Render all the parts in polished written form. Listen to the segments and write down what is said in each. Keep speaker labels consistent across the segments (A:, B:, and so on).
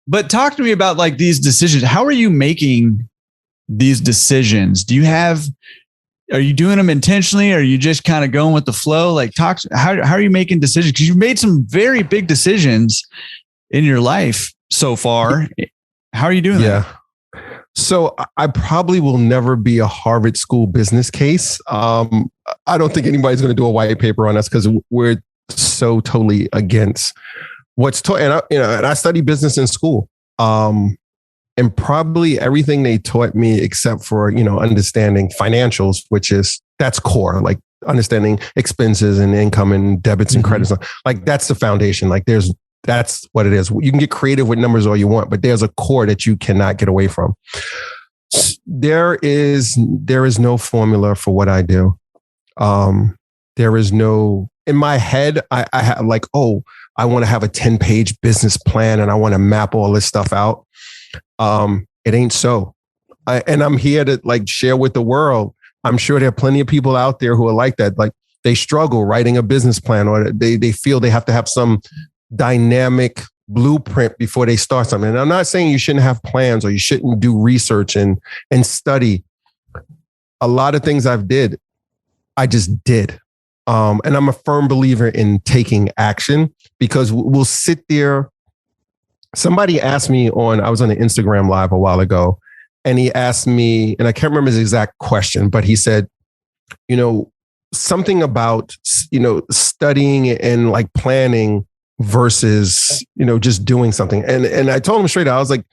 A: But talk to me about like these decisions. How are you making these decisions? Are you doing them intentionally? Or are you just kind of going with the flow? Like how are you making decisions? Because you've made some very big decisions in your life so far. How are you doing that?
B: So I probably will never be a Harvard School business case. I don't think anybody's going to do a white paper on us because we're so totally against what's taught. And I studied business in school. And probably everything they taught me, except for, understanding financials, that's core, like understanding expenses and income and debits and credits. Like that's the foundation. Like that's what it is. You can get creative with numbers all you want, but there's a core that you cannot get away from. There is no formula for what I do. There is no, in my head, I have like, I want to have a 10-page business plan and I want to map all this stuff out. It ain't so. And I'm here to like share with the world. I'm sure there are plenty of people out there who are like that. Like they struggle writing a business plan, or they feel they have to have some dynamic blueprint before they start something. And I'm not saying you shouldn't have plans or you shouldn't do research and study. A lot of things I just did. And I'm a firm believer in taking action, because we'll sit there. Somebody asked me I was on an Instagram live a while ago, and he asked me, and I can't remember his exact question, but he said, something about, studying and like planning versus, just doing something. And I told him straight out, I was like,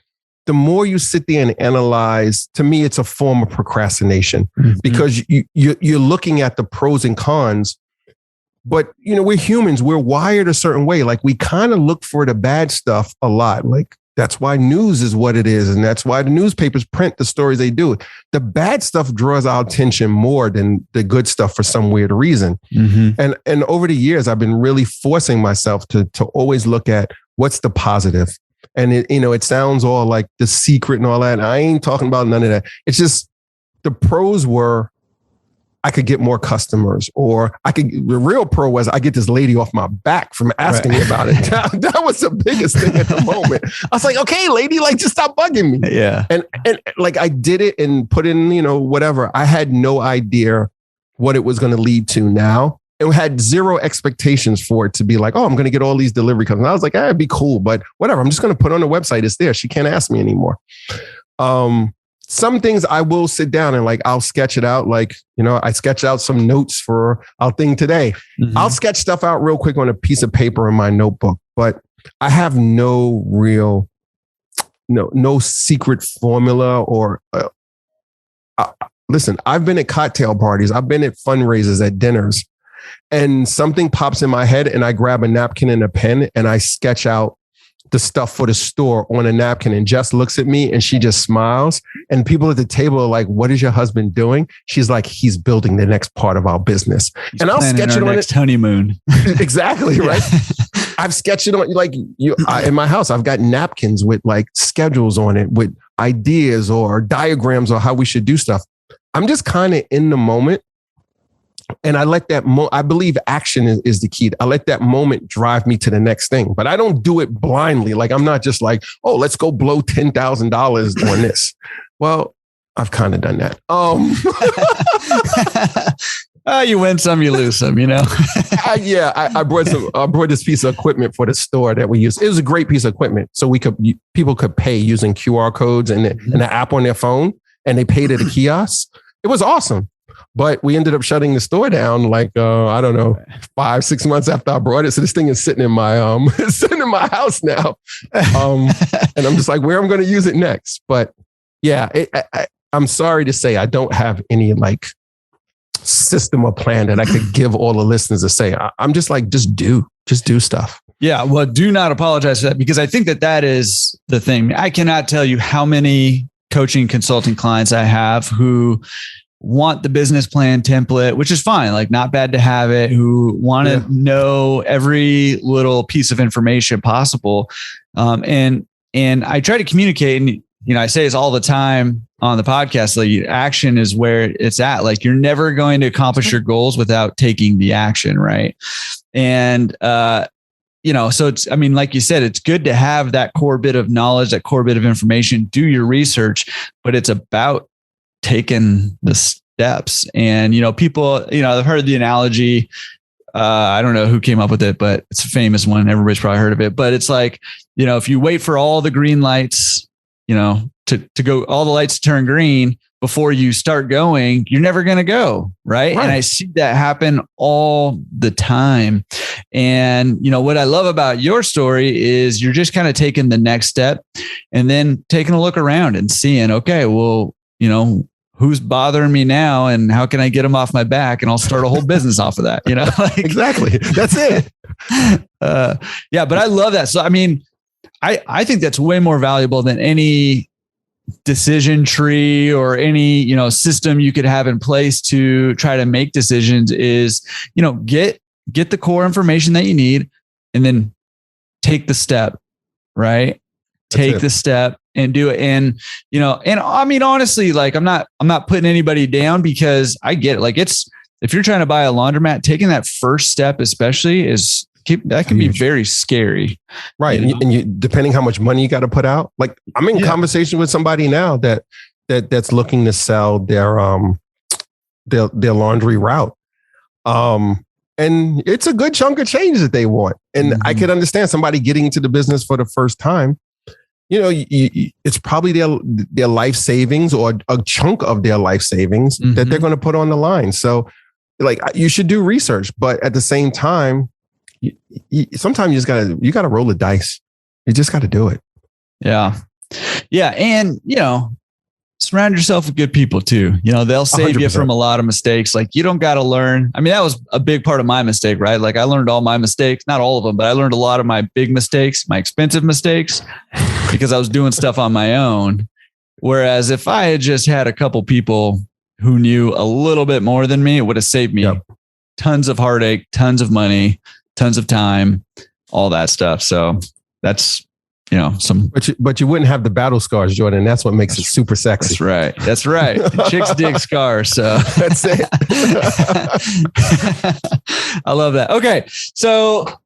B: the more you sit there and analyze, to me, it's a form of procrastination, because you're looking at the pros and cons. But, we're humans. We're wired a certain way. Like we kind of look for the bad stuff a lot. Like that's why news is what it is. And that's why the newspapers print the stories they do. The bad stuff draws our attention more than the good stuff for some weird reason. And over the years, I've been really forcing myself to always look at what's the positive. And it sounds all like The Secret and all that. I ain't talking about none of that. It's just the pros were, I could get more customers, or the real pro was I get this lady off my back from asking me about it. That was the biggest thing at the moment. I was like, okay, lady, like just stop bugging me.
A: Yeah.
B: And like I did it and put in, whatever. I had no idea what it was going to lead to now. It had zero expectations for it to be like, I'm going to get all these delivery companies. And I was like, it'd be cool, but whatever. I'm just going to put on the website. It's there. She can't ask me anymore. Some things I will sit down and like, I'll sketch it out. Like, I sketch out some notes for our thing today. I'll sketch stuff out real quick on a piece of paper in my notebook, but I have no secret formula or, listen, I've been at cocktail parties. I've been at fundraisers, at dinners, and something pops in my head and I grab a napkin and a pen and I sketch out the stuff for the store on a napkin, and Jess looks at me and she just smiles. And people at the table are like, what is your husband doing? She's like, he's building the next part of our business. And I'll sketch it on next
A: honeymoon.
B: Exactly. Right. I've sketched it on in my house. I've got napkins with like schedules on it with ideas or diagrams or how we should do stuff. I'm just kind of in the moment. And I let that, I believe action is the key. I let that moment drive me to the next thing, but I don't do it blindly. Like I'm not just like, let's go blow $10,000 on this. Well, I've kind of done that.
A: You win some, you lose some,
B: I brought this piece of equipment for the store that we use. It was a great piece of equipment. So people could pay using QR codes and the app on their phone, and they paid at a kiosk. It was awesome. But we ended up shutting the store down like, 5-6 months after I brought it. So this thing is sitting in my sitting in my house now. And I'm just like, where I'm going to use it next. But yeah, I'm sorry to say I don't have any like system or plan that I could give all the listeners to say. I'm just like, just do stuff.
A: Yeah. Well, do not apologize for that, because I think that is the thing. I cannot tell you how many coaching consulting clients I have who want the business plan template, which is fine, like not bad to have it, who want to know every little piece of information possible. And I try to communicate, and I say this all the time on the podcast, like action is where it's at. Like you're never going to accomplish your goals without taking the action. Right. And so it's, I mean, like you said, it's good to have that core bit of knowledge, that core bit of information, do your research, but it's about taking the steps. And, people, I've heard the analogy. I don't know who came up with it, but it's a famous one. Everybody's probably heard of it, but it's like, if you wait for all the green lights, to go, all the lights to turn green before you start going, you're never going to go. Right. And I see that happen all the time. And, what I love about your story is you're just kind of taking the next step and then taking a look around and seeing, okay, well, who's bothering me now and how can I get them off my back? And I'll start a whole business off of that,
B: Exactly. That's it.
A: Yeah. But I love that. So, I mean, I think that's way more valuable than any decision tree or any, system you could have in place to try to make decisions is, get the core information that you need and then take the step, right? Take the step and do it. And, and I mean, honestly, like I'm not putting anybody down because I get it. Like if you're trying to buy a laundromat, taking that first step, especially that can be very scary.
B: Right. And you, depending how much money you got to put out, like I'm in conversation with somebody now that's looking to sell their laundry route. And it's a good chunk of change that they want. And I could understand somebody getting into the business for the first time. It's probably their life savings or a chunk of their life savings that they're going to put on the line. So like you should do research, but at the same time, sometimes you gotta roll the dice. You just got to do it. Yeah.
A: Yeah. And, surround yourself with good people too. They'll save 100%. You from a lot of mistakes. Like you don't got to learn. I mean, that was a big part of my mistake, right? Like I learned all my mistakes, not all of them, but I learned a lot of my big mistakes, my expensive mistakes, because I was doing stuff on my own. Whereas if I had just had a couple people who knew a little bit more than me, it would have saved me tons of heartache, tons of money, tons of time, all that stuff. So that's,
B: but you wouldn't have the battle scars, Jordan. That's what makes it super sexy.
A: That's right. Chicks dig scars. So
B: that's it.
A: I love that. Okay. So